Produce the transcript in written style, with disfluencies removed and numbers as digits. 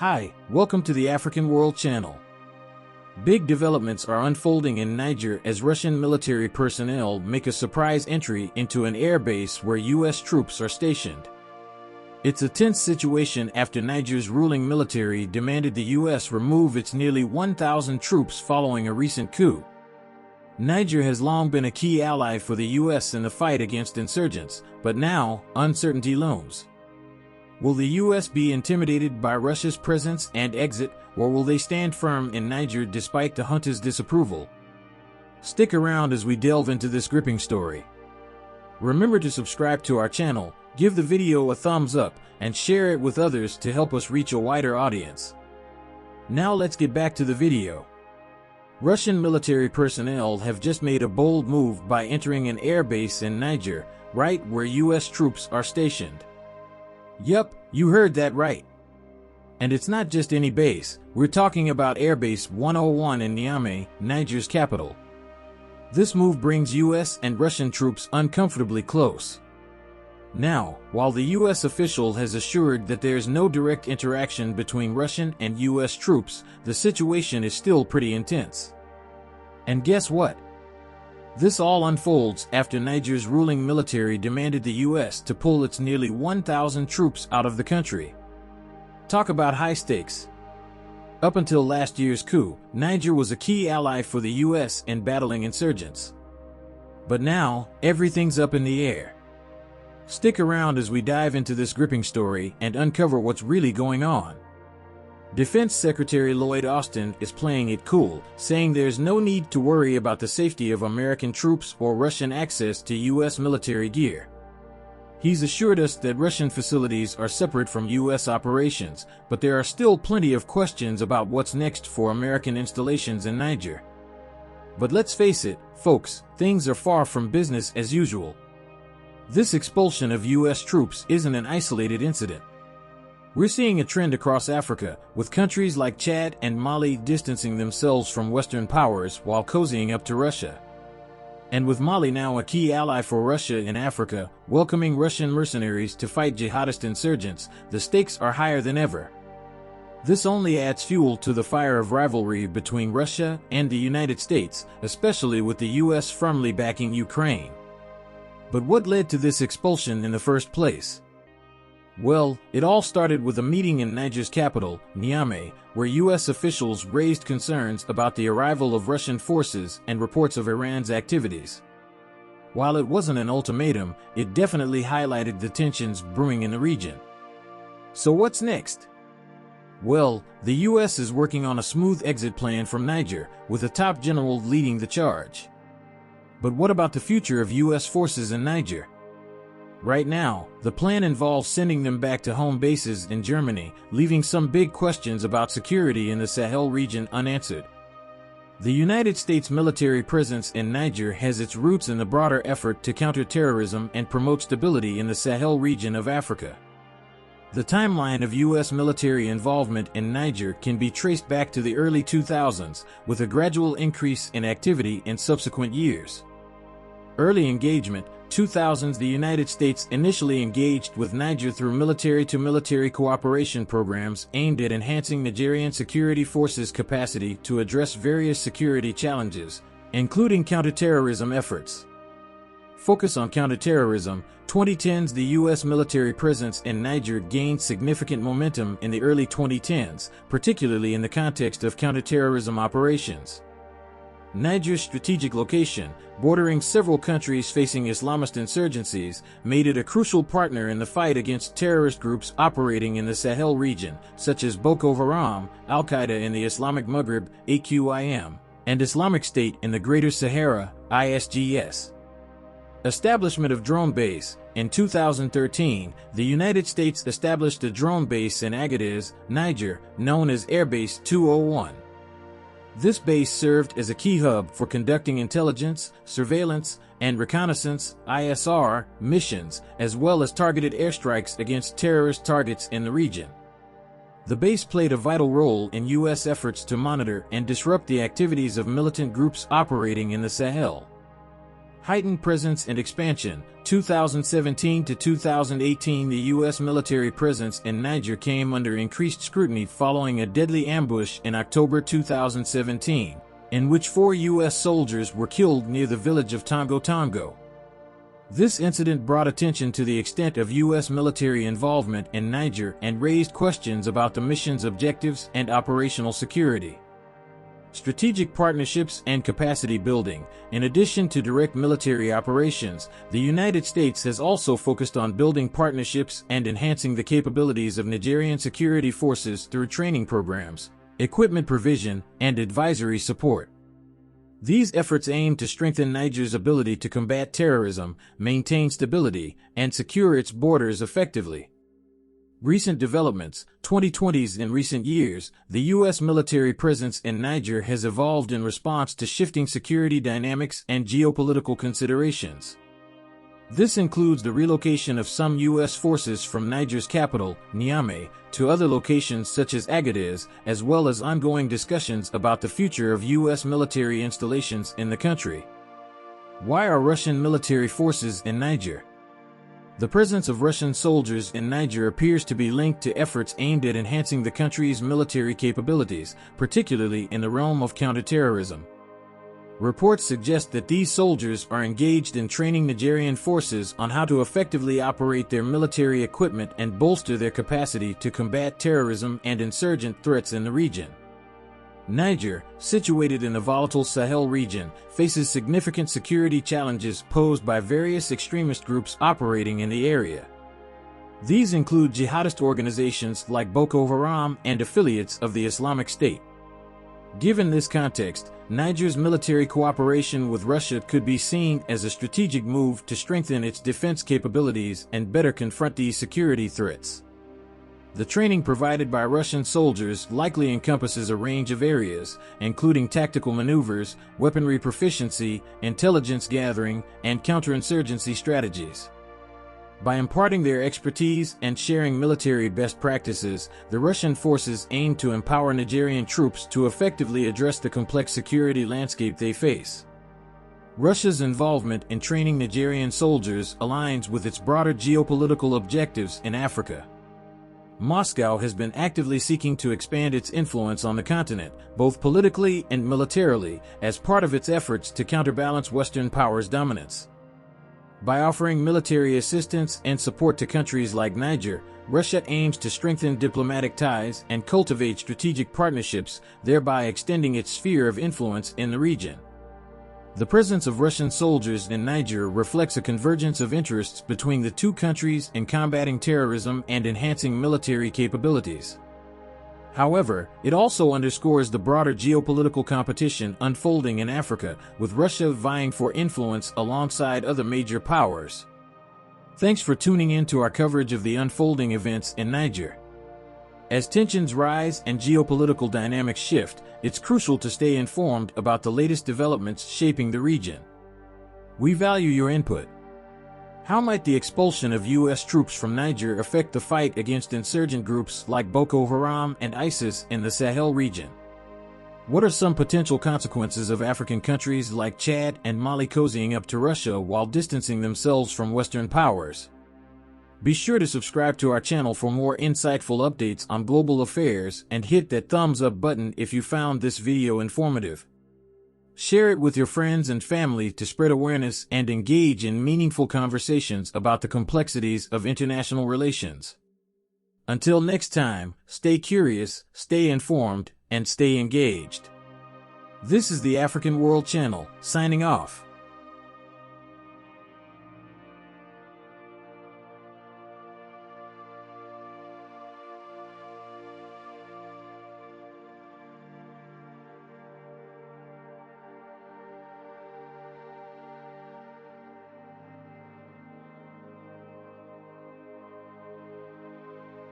Hi, welcome to the African World Channel. Big developments are unfolding in Niger as Russian military personnel make a surprise entry into an air base where U.S. troops are stationed. It's a tense situation after Niger's ruling military demanded the U.S. remove its nearly 1,000 troops following a recent coup. Niger has long been a key ally for the U.S. in the fight against insurgents, but now, uncertainty looms. Will the U.S. be intimidated by Russia's presence and exit, or will they stand firm in Niger despite the junta's disapproval? Stick around as we delve into this gripping story. Remember to subscribe to our channel, give the video a thumbs up, and share it with others to help us reach a wider audience. Now let's get back to the video. Russian military personnel have just made a bold move by entering an air base in Niger, right where U.S. troops are stationed. Yup, you heard that right. And it's not just any base, we're talking about Airbase 101 in Niamey, Niger's capital. This move brings U.S. and Russian troops uncomfortably close. Now, while the U.S. official has assured that there's no direct interaction between Russian and U.S. troops, the situation is still pretty intense. And guess what? This all unfolds after Niger's ruling military demanded the U.S. to pull its nearly 1,000 troops out of the country. Talk about high stakes. Up until last year's coup, Niger was a key ally for the U.S. in battling insurgents. But now, everything's up in the air. Stick around as we dive into this gripping story and uncover what's really going on. Defense Secretary Lloyd Austin is playing it cool, saying there's no need to worry about the safety of American troops or Russian access to U.S. military gear. He's assured us that Russian facilities are separate from U.S. operations, but there are still plenty of questions about what's next for American installations in Niger. But let's face it, folks, things are far from business as usual. This expulsion of U.S. troops isn't an isolated incident. We're seeing a trend across Africa, with countries like Chad and Mali distancing themselves from Western powers while cozying up to Russia. And with Mali now a key ally for Russia in Africa, welcoming Russian mercenaries to fight jihadist insurgents, the stakes are higher than ever. This only adds fuel to the fire of rivalry between Russia and the United States, especially with the U.S. firmly backing Ukraine. But what led to this expulsion in the first place? Well, it all started with a meeting in Niger's capital, Niamey, where U.S. officials raised concerns about the arrival of Russian forces and reports of Iran's activities. While it wasn't an ultimatum, it definitely highlighted the tensions brewing in the region. So what's next? Well, the U.S. is working on a smooth exit plan from Niger, with a top general leading the charge. But what about the future of U.S. forces in Niger? Right now, the plan involves sending them back to home bases in Germany, leaving some big questions about security in the Sahel region unanswered. The United States military presence in Niger has its roots in the broader effort to counter terrorism and promote stability in the Sahel region of Africa. The timeline of U.S. military involvement in Niger can be traced back to the early 2000s, with a gradual increase in activity in subsequent years. Early engagement. 2000s The United States initially engaged with Niger through military-to-military cooperation programs aimed at enhancing Nigerian security forces' capacity to address various security challenges, including counterterrorism efforts. Focus on counterterrorism. 2010s The U.S. military presence in Niger gained significant momentum in the early 2010s, particularly in the context of counterterrorism operations. Niger's strategic location, bordering several countries facing Islamist insurgencies, made it a crucial partner in the fight against terrorist groups operating in the Sahel region, such as Boko Haram, Al-Qaeda in the Islamic Maghreb, AQIM, and Islamic State in the Greater Sahara, ISGS. Establishment of drone base. In 2013, the United States established a drone base in Agadez, Niger, known as Airbase 201. This base served as a key hub for conducting intelligence, surveillance, and reconnaissance (ISR) missions, as well as targeted airstrikes against terrorist targets in the region. The base played a vital role in U.S. efforts to monitor and disrupt the activities of militant groups operating in the Sahel. Heightened presence and expansion. 2017 to 2018, the U.S. military presence in Niger came under increased scrutiny following a deadly ambush in October 2017, in which 4 U.S. soldiers were killed near the village of Tongo Tongo. This incident brought attention to the extent of U.S. military involvement in Niger and raised questions about the mission's objectives and operational security. Strategic partnerships and capacity building. In addition to direct military operations, the United States has also focused on building partnerships and enhancing the capabilities of Nigerian security forces through training programs, equipment provision, and advisory support. These efforts aim to strengthen Niger's ability to combat terrorism, maintain stability, and secure its borders effectively. Recent developments. 2020s. In recent years, the U.S. military presence in Niger has evolved in response to shifting security dynamics and geopolitical considerations. This includes the relocation of some U.S. forces from Niger's capital, Niamey, to other locations such as Agadez, as well as ongoing discussions about the future of U.S. military installations in the country. Why are Russian military forces in Niger? The presence of Russian soldiers in Niger appears to be linked to efforts aimed at enhancing the country's military capabilities, particularly in the realm of counterterrorism. Reports suggest that these soldiers are engaged in training Nigerian forces on how to effectively operate their military equipment and bolster their capacity to combat terrorism and insurgent threats in the region. Niger, situated in the volatile Sahel region, faces significant security challenges posed by various extremist groups operating in the area. These include jihadist organizations like Boko Haram and affiliates of the Islamic State. Given this context, Niger's military cooperation with Russia could be seen as a strategic move to strengthen its defense capabilities and better confront these security threats. The training provided by Russian soldiers likely encompasses a range of areas, including tactical maneuvers, weaponry proficiency, intelligence gathering, and counterinsurgency strategies. By imparting their expertise and sharing military best practices, the Russian forces aim to empower Nigerian troops to effectively address the complex security landscape they face. Russia's involvement in training Nigerian soldiers aligns with its broader geopolitical objectives in Africa. Moscow has been actively seeking to expand its influence on the continent, both politically and militarily, as part of its efforts to counterbalance Western powers' dominance. By offering military assistance and support to countries like Niger, Russia aims to strengthen diplomatic ties and cultivate strategic partnerships, thereby extending its sphere of influence in the region. The presence of Russian soldiers in Niger reflects a convergence of interests between the two countries in combating terrorism and enhancing military capabilities. However, it also underscores the broader geopolitical competition unfolding in Africa, with Russia vying for influence alongside other major powers. Thanks for tuning in to our coverage of the unfolding events in Niger. As tensions rise and geopolitical dynamics shift, it's crucial to stay informed about the latest developments shaping the region. We value your input. How might the expulsion of U.S. troops from Niger affect the fight against insurgent groups like Boko Haram and ISIS in the Sahel region? What are some potential consequences of African countries like Chad and Mali cozying up to Russia while distancing themselves from Western powers? Be sure to subscribe to our channel for more insightful updates on global affairs and hit that thumbs up button if you found this video informative. Share it with your friends and family to spread awareness and engage in meaningful conversations about the complexities of international relations. Until next time, stay curious, stay informed, and stay engaged. This is the African World Channel, signing off.